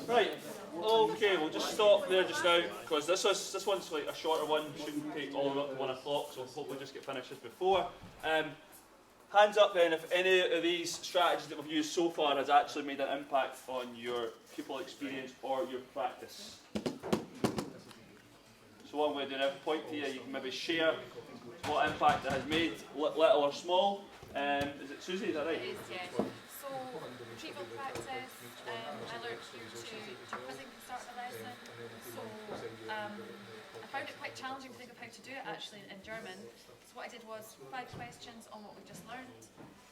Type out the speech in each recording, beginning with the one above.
Right. Okay, we'll just stop there just now because this one's like a shorter one. Shouldn't take all the way up to 1 o'clock, so hopefully just get finished just before. Hands up then if any of these strategies that we've used so far has actually made an impact on your pupil experience or your practice. So what I'm going to do now, point to you, you can maybe share what impact it has made, little or small. Is it Susie, is that right? It is, yeah. So, retrieval practice, I learned here to do quizzing to start the lesson. So, I found it quite challenging to think of how to do it actually in German. So what I did was 5 questions on what we've just learned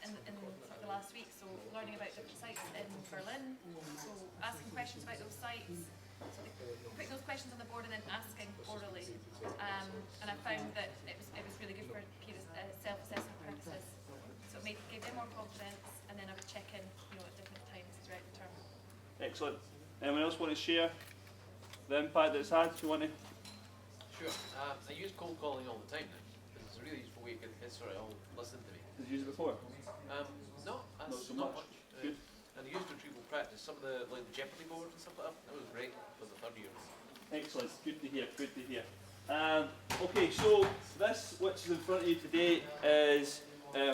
in sort of the last week. So, learning about different sites in Berlin, so asking questions about those sites. So putting those questions on the board and then asking orally, and I found that it was really good for self-assessment purposes. So it gave them more confidence, and then I would check in, at different times throughout the term. Excellent. Anyone else want to share the impact that it's had? Do you want to? Sure. I use cold calling all the time now because it's a really useful way to get the kids to all listen to me. Did you use it before? No, Not so not much. much. Good. And I used retrieval practice. Some of the Jeopardy boards and stuff like that. That was great for the third years. Excellent. Good to hear. Good to hear. Okay, so this which is in front of you today is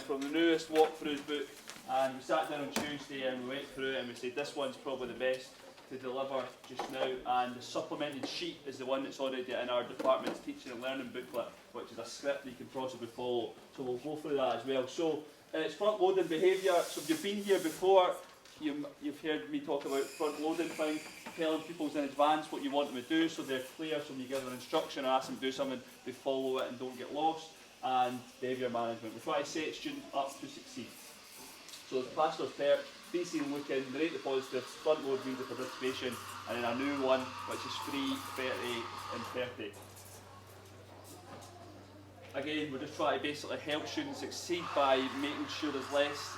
from the newest walkthroughs book, and we sat down on Tuesday and we went through it and we said this one's probably the best to deliver just now, and the supplemented sheet is the one that's already in our department's teaching and learning booklet, which is a script that you can possibly follow. So we'll go through that as well. So it's front-loading behaviour. So if you've been here before, you've heard me talk about front-loading things, telling people in advance what you want them to do so they're clear, so when you give them instruction or ask them to do something, they follow it and don't get lost. And behaviour management. We try to set students up to succeed. So the pastor's perk, be seen looking, narrate the positives, front load means the participation, and then a new one which is free, 30 and 30. Again, we're just trying to basically help students succeed by making sure there's less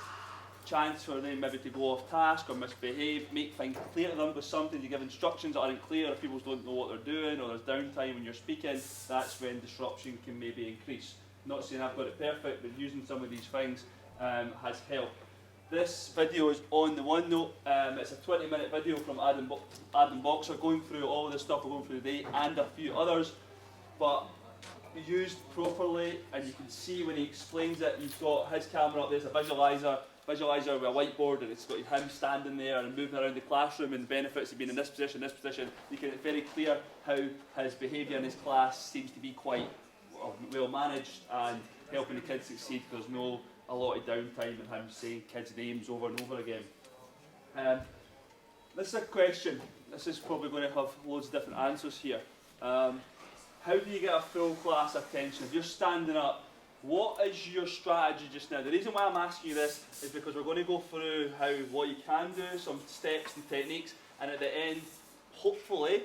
chance for them maybe to go off task or misbehave, make things clear to them with something, you give instructions that aren't clear or people don't know what they're doing or there's downtime when you're speaking, that's when disruption can maybe increase. Not saying I've got it perfect, but using some of these things has helped. This video is on the OneNote. It's a 20-minute video from Adam Boxer going through all the stuff we're going through today and a few others, but used properly, and you can see when he explains it, you've got his camera up, there's a visualizer with a whiteboard, and it's got him standing there and moving around the classroom and the benefits of being in this position, this position. You can, it's very clear how his behaviour in his class seems to be quite well managed and helping the kids succeed. There's no a lot of downtime in him saying kids' names over and over again. This is a question. This is probably going to have loads of different answers here. How do you get a full class attention? If you're standing up, what is your strategy just now? The reason why I'm asking you this is because we're going to go through what you can do, some steps and techniques, and at the end, hopefully,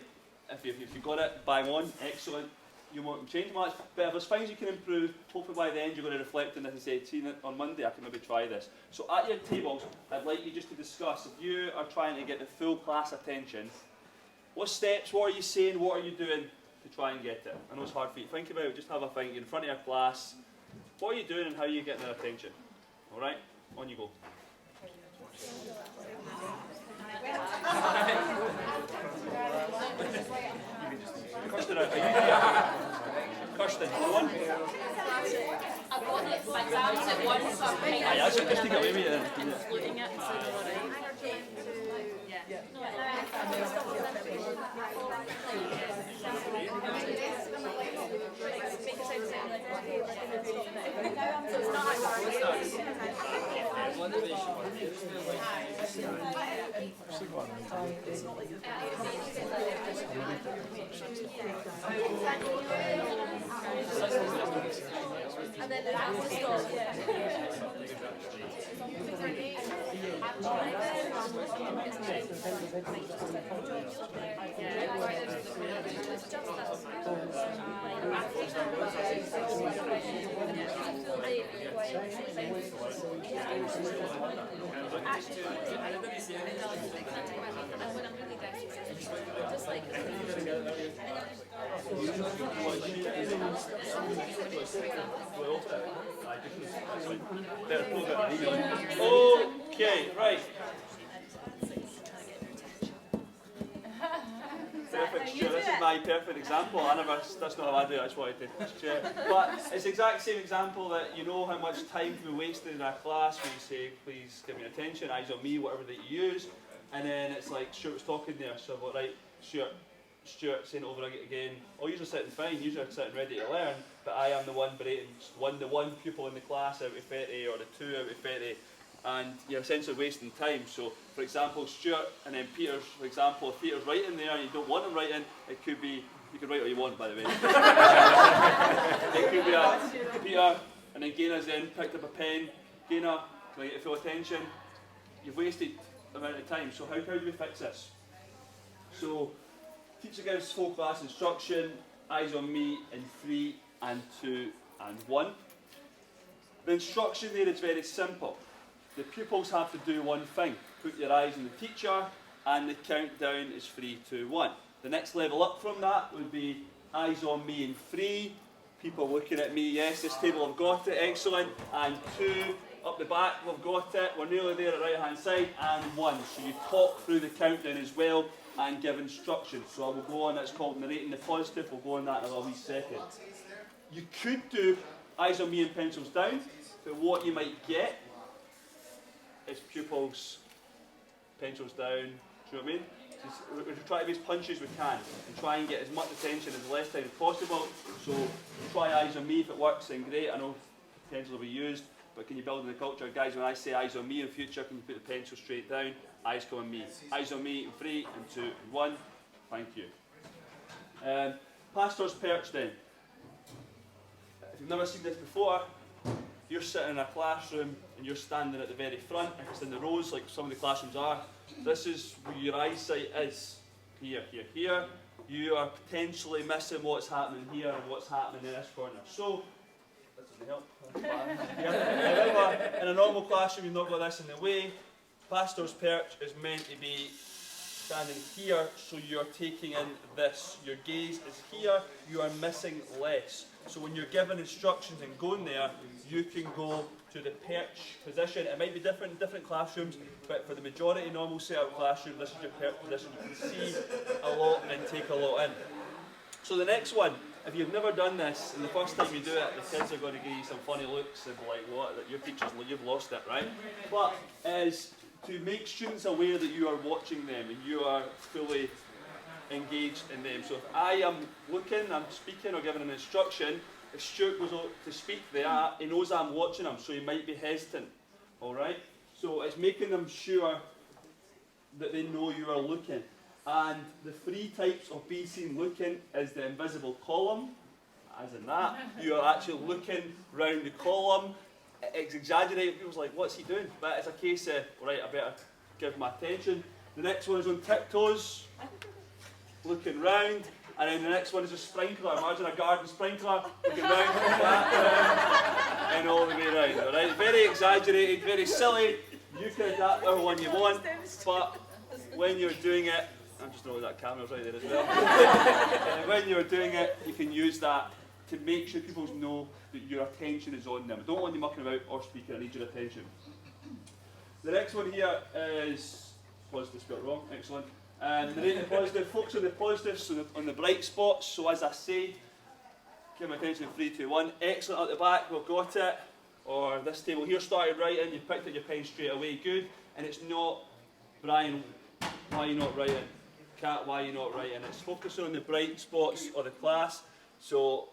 if you've got it, bang on, excellent. You won't change much, but if there's things you can improve, hopefully by the end you're going to reflect on this and say, "See, on Monday I can maybe try this." So at your tables, I'd like you just to discuss, if you are trying to get the full class attention, what steps, what are you saying, what are you doing to try and get it? I know it's hard for you to think about it, just have a think in front of your class. What are you doing and how are you getting their attention? Alright, on you go. Kirsten, are you here? Kirsten, go on. I've got it, my exams at once, so I'm kind Aye, that's it, just take it away with you then. looking at it, so and then that's the stop. Okay, right. perfect example. That's not how I do it, I just wanted to share. But it's the exact same example that you know how much time we wasted in our class when you say, please give me attention, eyes on me, whatever that you use. And then it's like, Stuart was talking there, so I'm like, right, Stuart saying it over again. Oh, you're sitting fine, you're sitting ready to learn, but I am the one berating the one pupil in the class out of 30 or the 2 out of 30, and you're essentially wasting time. So, for example, Stuart and then Peter's, for example, if Peter's writing there and you don't want him writing, it could be, you can write what you want, by the way. It could be Peter, and then Gaina's then picked up a pen. Gaina, can I get your full attention? You've wasted amount of time, so how do we fix this? So, teacher gives full class instruction, eyes on me in 3 and 2 and 1. The instruction there is very simple. The pupils have to do one thing. Put your eyes on the teacher and the countdown is 3, 2, 1. The next level up from that would be eyes on me in 3, people looking at me, yes, this table I've got it, excellent, and 2, up the back we've got it, we're nearly there at right hand side, and 1. So you talk through the countdown as well and give instructions. So I will go on, that's called narrating the positive, we'll go on that in a little wee second. You could do eyes on me and pencils down, but what you might get is pupils, pencils down, do you know what I mean? We try to be as punchy as we can and try and get as much attention as less time as possible. So try eyes on me, if it works then great, I know pencils will be used, but can you build in the culture? Guys, when I say eyes on me in future, can you put the pencil straight down? Eyes come on me. Eyes on me in 3 and 2 and 1. Thank you. Pastor's perch then. If you've never seen this before, you're sitting in a classroom and you're standing at the very front. If it's in the rows, like some of the classrooms are, this is where your eyesight is. Here, here, here. You are potentially missing what's happening here and what's happening in this corner. So, that doesn't help. However, in a normal classroom, you've not got this in the way. Pastor's perch is meant to be standing here, so you're taking in this. Your gaze is here, you are missing less. So when you're given instructions and going there, you can go to the perch position. It might be different in different classrooms, but for the majority normal setup classroom, this is your perch position. You can see a lot and take a lot in. So the next one, if you've never done this, and the first time you do it, the kids are going to give you some funny looks and like, what, that your teacher's, you've lost it, right? But is to make students aware that you are watching them and you are fully engaged in them. So if I am looking, I'm speaking or giving an instruction, if Stuart goes out to speak there, he knows I'm watching him, so he might be hesitant. Alright? So it's making them sure that they know you are looking. And the 3 types of being seen looking is the invisible column, as in that. You are actually looking round the column. It's exaggerated, people's like, what's he doing? But it's a case of, right, I better give my attention. The next one is on tiptoes, looking round. And then the next one is a sprinkler. Imagine a garden sprinkler, looking round, back, and all the way round. Alright? Very exaggerated, very silly. You can adapt the one you want, but when you're doing it, I'm just knowing that camera's right there as well. When you're doing it, you can use that to make sure people know that your attention is on them. I don't want you mucking about or speaking, I need your attention. The next one here is positive, spelled wrong, excellent. Narrate the positive, focus on the positives, so on the bright spots. So as I say, give my attention in 3, 2, 1. Excellent at the back, we've got it. Or this table here started writing, you picked up your pen straight away, good. And it's not, Brian, why are you not writing? Kat, why are you not writing? It's focusing on the bright spots of the class. So,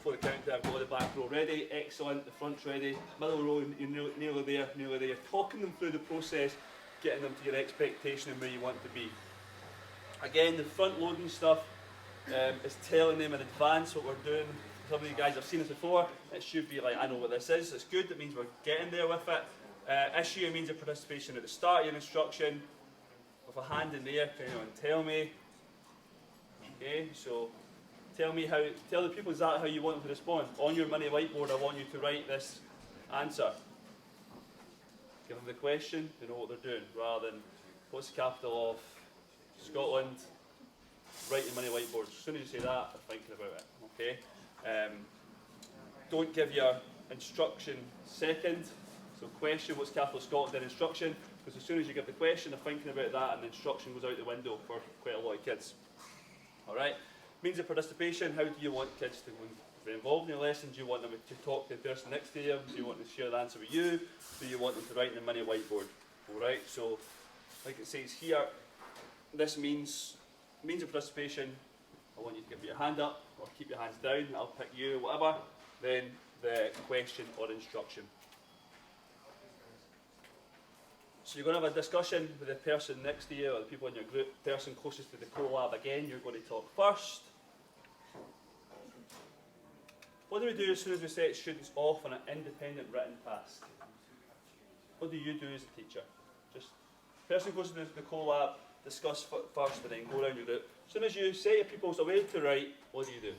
for the countdown, I've got the back row ready, excellent, the front's ready, middle row, you're nearly there, nearly there. You're talking them through the process, getting them to your expectation and where you want to be. Again, the front loading stuff is telling them in advance what we're doing. Some of you guys have seen this before, it should be like, I know what this is, it's good, that means we're getting there with it. Issue means a participation at the start of your instruction, with a hand in the air, can anyone tell me? Okay, so tell the people exactly how you want them to respond. On your mini whiteboard, I want you to write this answer. Give them the question, they know what they're doing, rather than what's the capital of Scotland, write your mini whiteboard. As soon as you say that, they're thinking about it, okay? Don't give your instruction second, so question, what's capital of Scotland, then instruction, because as soon as you give the question, they're thinking about that and the instruction goes out the window for quite a lot of kids. Alright? Means of participation, how do you want kids to be involved in your lesson? Do you want them to talk to the person next to you? Do you want them to share the answer with you? Do you want them to write in the mini whiteboard? Alright, so like it says here, this means of participation. I want you to give your hand up or keep your hands down, I'll pick you, whatever. Then the question or instruction. So you're going to have a discussion with the person next to you or the people in your group, person closest to the collab again, you're going to talk first. What do we do as soon as we set students off on an independent written task? What do you do as a teacher? Just person closest to the collab, discuss first and then go around your group. As soon as you set your pupils away to write, what do you do?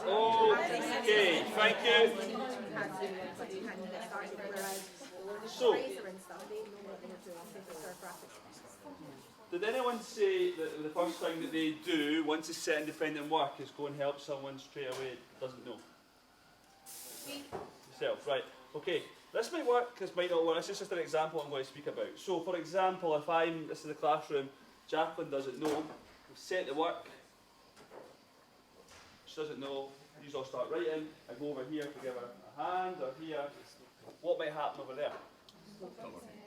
Okay, thank you. So, did anyone say that the first thing that they do once they set independent work is go and help someone straight away that doesn't know? Yourself, right. Okay, this might work, this might not work. This is just an example I'm going to speak about. So, for example, if this is the classroom, Jacqueline doesn't know, we've set the work, she doesn't know, these all start writing, I go over here to give her a hand, or here, what might happen over there?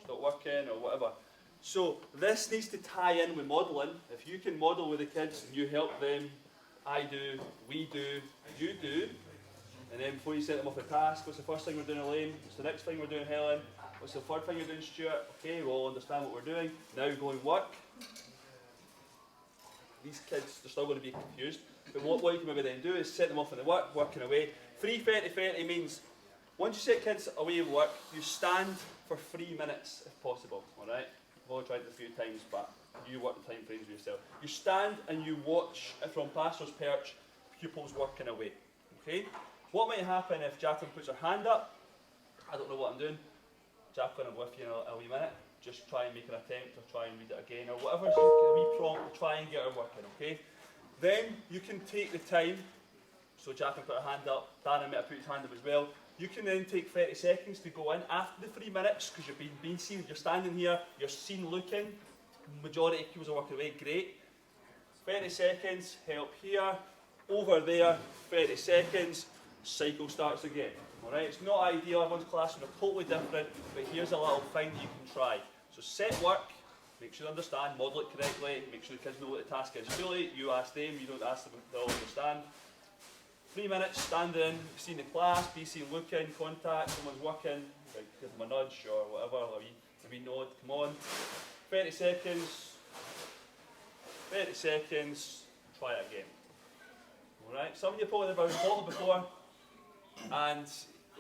Stop working, or whatever. So, this needs to tie in with modelling. If you can model with the kids and you help them, I do, we do, you do, and then before you set them off a task, what's the first thing we're doing, Elaine? What's the next thing we're doing, Helen? What's the third thing you're doing, Stuart? Okay, we all understand what we're doing. Now go and work. These kids, they're still going to be confused. But what you can maybe then do is set them off in the work, working away. 3:30 means once you set kids away in work, you stand for 3 minutes if possible. Alright? I've only tried it a few times, but you work the time frames with yourself. You stand and you watch from pastor's perch, pupils working away. Okay? What might happen if Jacqueline puts her hand up? I don't know what I'm doing. Jacqueline, I'm with you in a wee minute. Just try and make an attempt or try and read it again or whatever. So a wee prompt to try and get her working, okay? Then you can take the time. So Jacqueline put her hand up. Darren might have put his hand up as well. You can then take 30 seconds to go in after the 3 minutes because you've been seen. You're standing here. You're seen looking. Majority of pupils are working away. Great. 30 seconds. Help here. Over there. 30 seconds. Cycle starts again. Alright, it's not ideal, everyone's classroom are totally different, but here's a little thing you can try. So set work, make sure they understand, model it correctly, make sure the kids know what the task is fully, you ask them, you don't ask them if they all understand. 3 minutes, standing, seeing the class, be seen looking, contact, someone's working, like give them a nudge or whatever, a wee nod, come on. 30 seconds, try it again. Alright, some of you probably have been before, and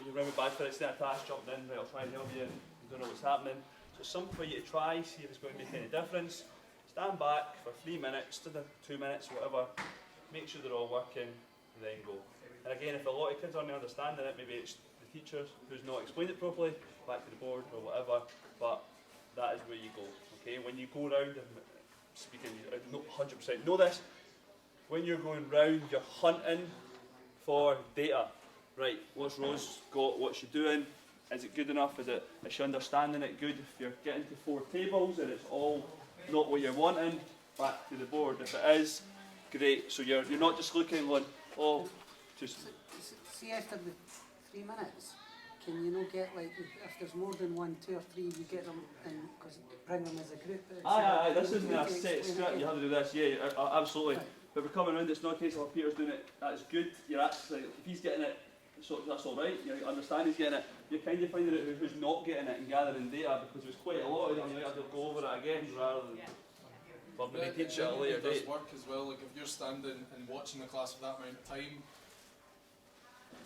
you remember bad for it's not a task, jumping in, right, I'll try and help you, you don't know what's happening. So it's something for you to try, see if it's going to make any difference. Stand back for 3 minutes, to the 2 minutes, whatever, make sure they're all working, and then go. And again, if a lot of kids aren't understanding it, maybe it's the teachers who's not explained it properly, back to the board or whatever, but that is where you go, okay? When you go round, and speaking, 100% know this, when you're going round, you're hunting for data. Right, what's Rose got, what's she doing, is it good enough, is she understanding it good? If you're getting to 4 tables and it's all not what you're wanting, back to the board. If it is, great, so you're not just looking and going, oh, just... See after the 3 minutes, can you not get like, if there's more than 1, 2 or 3, you get them and bring them as a group? Aye, this isn't a set script, you have to do this, yeah, absolutely. Right. But we're coming around, it's not a case of Peter's doing it, that's good, you're actually, if he's getting it So that's all right. You understand he's getting it. You're kind of finding out who's not getting it and gathering data because there's quite a lot of them. You have to go over it again rather than maybe teach it at a later date. It does work as well. Like if you're standing and watching the class for that amount of time.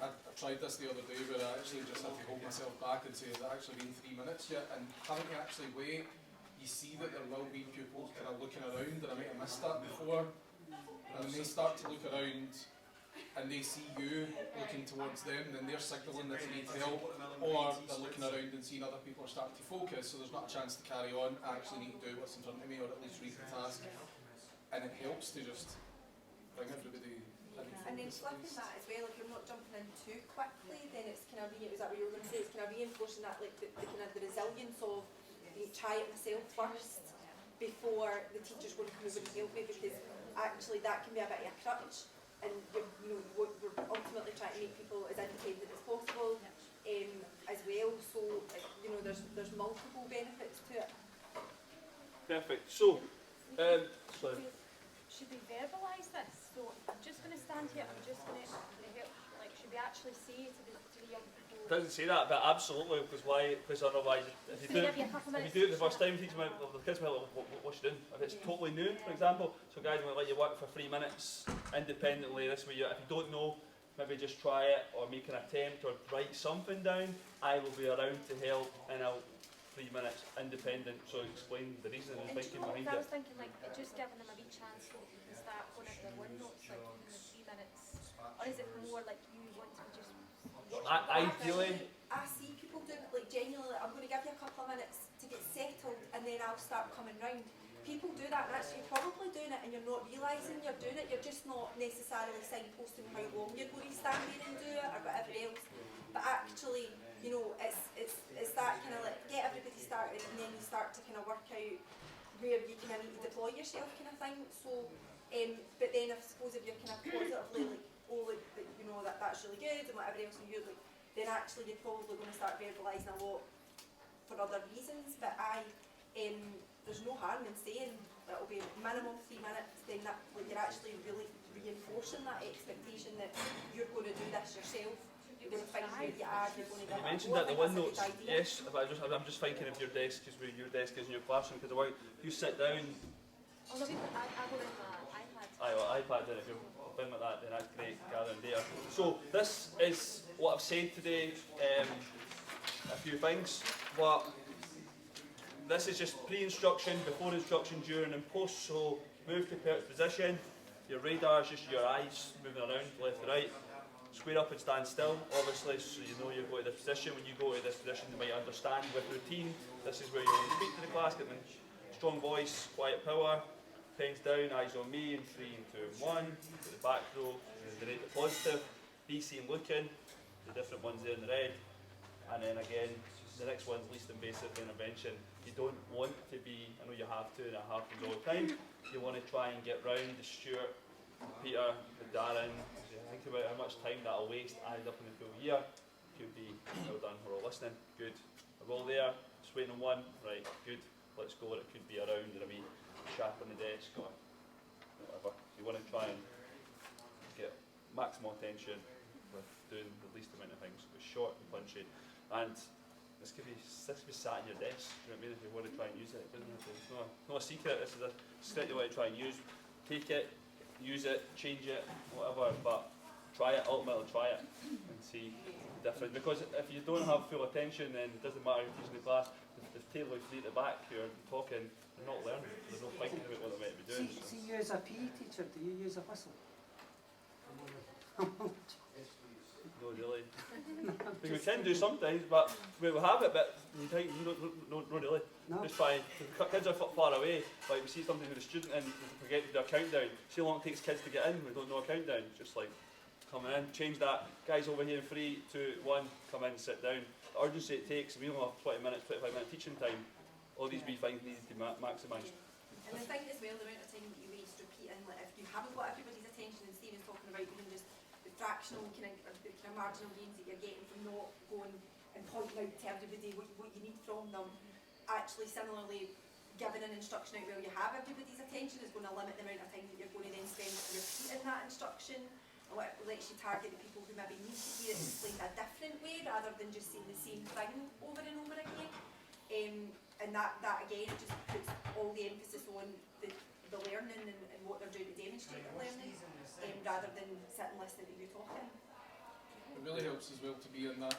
I tried this the other day where I actually just had to hold myself back and say, has it actually been 3 minutes yet? And having to actually wait, you see that there will be pupils kind of looking around, and I might have missed that before. And when they start to look around and they see you looking towards them, then they're signalling that they need help, or they're looking around and seeing other people are starting to focus, so there's not a chance to carry on. I actually need to do what's in front of me, or at least read the task. And it helps to just bring everybody. And then flipping that as well, if you're not jumping in too quickly, then it's kind of is that what you were going to say? It's kind of reinforcing that like the kind of the resilience of try it myself first before the teacher's going to come over and help me, because actually that can be a bit of a crutch, and we're ultimately trying to make people as independent as possible as well. So there's multiple benefits to it. Perfect. So, sorry. Should we verbalise this? So I'm just going to stand here, I'm just going to help, like, should we actually say to the young people? It doesn't say that, but absolutely, because why? Because otherwise, if you do it the first time, teach them, the kids might like, what you doing? If it's totally new, for example, so guys might let you work for 3 minutes independently. This way, if you don't know, maybe just try it or make an attempt or write something down. I will be around to help, and I'll 3 minutes independent. So explain the reason and thinking behind it. I was thinking like just giving them a wee chance to start going into their one notes like in the 3 minutes, or is it more like you want to just? Ideally, I see people doing it like genuinely. I'm going to give you a couple of minutes to get settled, and then I'll start coming round. People do that, and actually you're probably doing it, and you're not realising you're doing it. You're just not necessarily signposting how long you're going to stand there and do it, or whatever else. But actually, it's that kind of like get everybody started, and then you start to kind of work out where you kind of need to deploy yourself, kind of thing. So, but then I suppose if you're kind of positively like, that's really good and whatever else, and you're like, then actually you're probably going to start verbalising a lot for other reasons. But there's no harm in saying that it'll be minimum 3 minutes. Then that like you're actually really reinforcing that expectation that you're going to do this yourself. You're going to find where you are. You're going to. you mentioned that the OneNotes. Yes, but I'm just thinking of your desk, because where your desk is in your classroom. Because you sit down. Oh no, I go with my iPad. Aye, well, iPad. Then if you're been like that, then that's great. Gathering data. So this is what I've said today. A few things, but this is just pre-instruction, before instruction, during and post. So move to position. Your radar is just your eyes moving around left to right. Square up and stand still, obviously, so you know you go to this position. When you go to this position, you might understand with routine. This is where you want to speak to the class, get them strong voice, quiet power, pens down, eyes on me, in 3, 2, 1. To the back row, the positive, BC and looking, the different ones there in the red. And then again, the next one's least invasive intervention. You don't want to be, I know you have to, and it happens all the time, you want to try and get round the Stuart, the Peter, the Darren. Think about how much time that'll waste added up in the full year. Could be, well done, we're all listening, good. We're all there, just waiting on one, right, good, let's go. It could be around and a wee sharp on the desk or whatever. So you want to try and get maximum attention with doing the least amount of things. It's short and punchy. And this could be sat in your desk, you know what I mean, if you want to try and use it. It's not a secret, this is a script you want to try and use. Take it, use it, change it, whatever, but try it, ultimately try it and see the difference. Because if you don't have full attention, then it doesn't matter if you're teaching the class, the table is free at the back, you're talking, they're not learning, they're not thinking about what they might be doing. See you as a PE teacher, do you use a whistle? No, really. We can do sometimes, but we have it, but not really. No. Just try, kids are far away, like we see something with a student and we forget to do a countdown. See how long it takes kids to get in, we don't know a countdown. Just like, coming in, change that. Guys over here in 3, 2, 1, come in, sit down. The urgency it takes, we only have 20 minutes, 25 minute teaching time. All these wee things need to be maximised. And the thing as well, the amount of time that you waste repeating, like if you haven't got everybody's attention, and Stephen's talking about even just the fractional kind of marginal gains that you're getting from not going and pointing out to everybody what you need from them. Actually, similarly, giving an instruction out where you have everybody's attention is going to limit the amount of time that you're going to then spend repeating that instruction. lets you target the people who maybe need to hear it explained a different way rather than just saying the same thing over and over again. And that again, it just puts all the emphasis on the learning and what they're doing to demonstrate the learning, rather than sit and listen to you talking. It really helps as well to be in that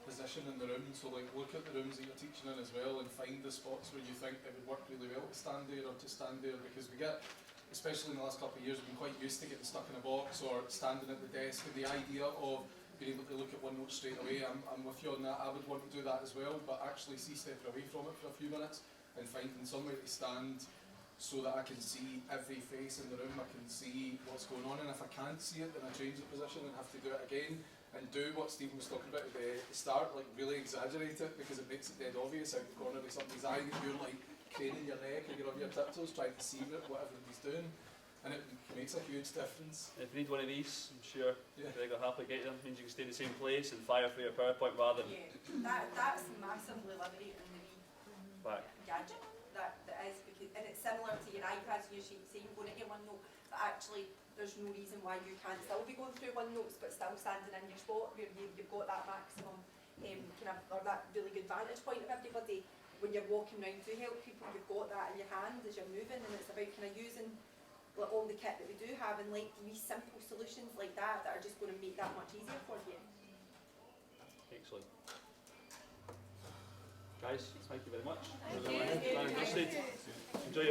position in the room, so like look at the rooms that you're teaching in as well and find the spots where you think it would work really well to stand there or to stand there, because we get, especially in the last couple of years, we've been quite used to getting stuck in a box or standing at the desk, and the idea of being able to look at one note straight away, I'm with you on that. I would want to do that as well, but actually stepping away from it for a few minutes and finding somewhere to stand so that I can see every face in the room, I can see what's going on, and if I can't see it then I change the position and have to do it again and do what Stephen was talking about at the start, like really exaggerate it because it makes it dead obvious out the corner of somebody's eye that you're like craning your neck or you're on your tiptoes trying to see what everybody's doing, and it makes a huge difference. If you need one of these, I'm sure Greg will happily get them. It means you can stay in the same place and fire through your PowerPoint rather than That's massively liberating in the wee back. gadget. That is, because, and it's similar to your iPads. You say you're going to get OneNote, but actually there's no reason why you can't still be going through OneNotes but still standing in your spot where you've got that maximum or that really good vantage point of everybody. When you're walking around to help people, you've got that in your hand as you're moving, and it's about kind of using like, all the kit that we do have, and like wee simple solutions like that are just going to make that much easier for you. Excellent. Guys, thank you very much. Thank you. Enjoy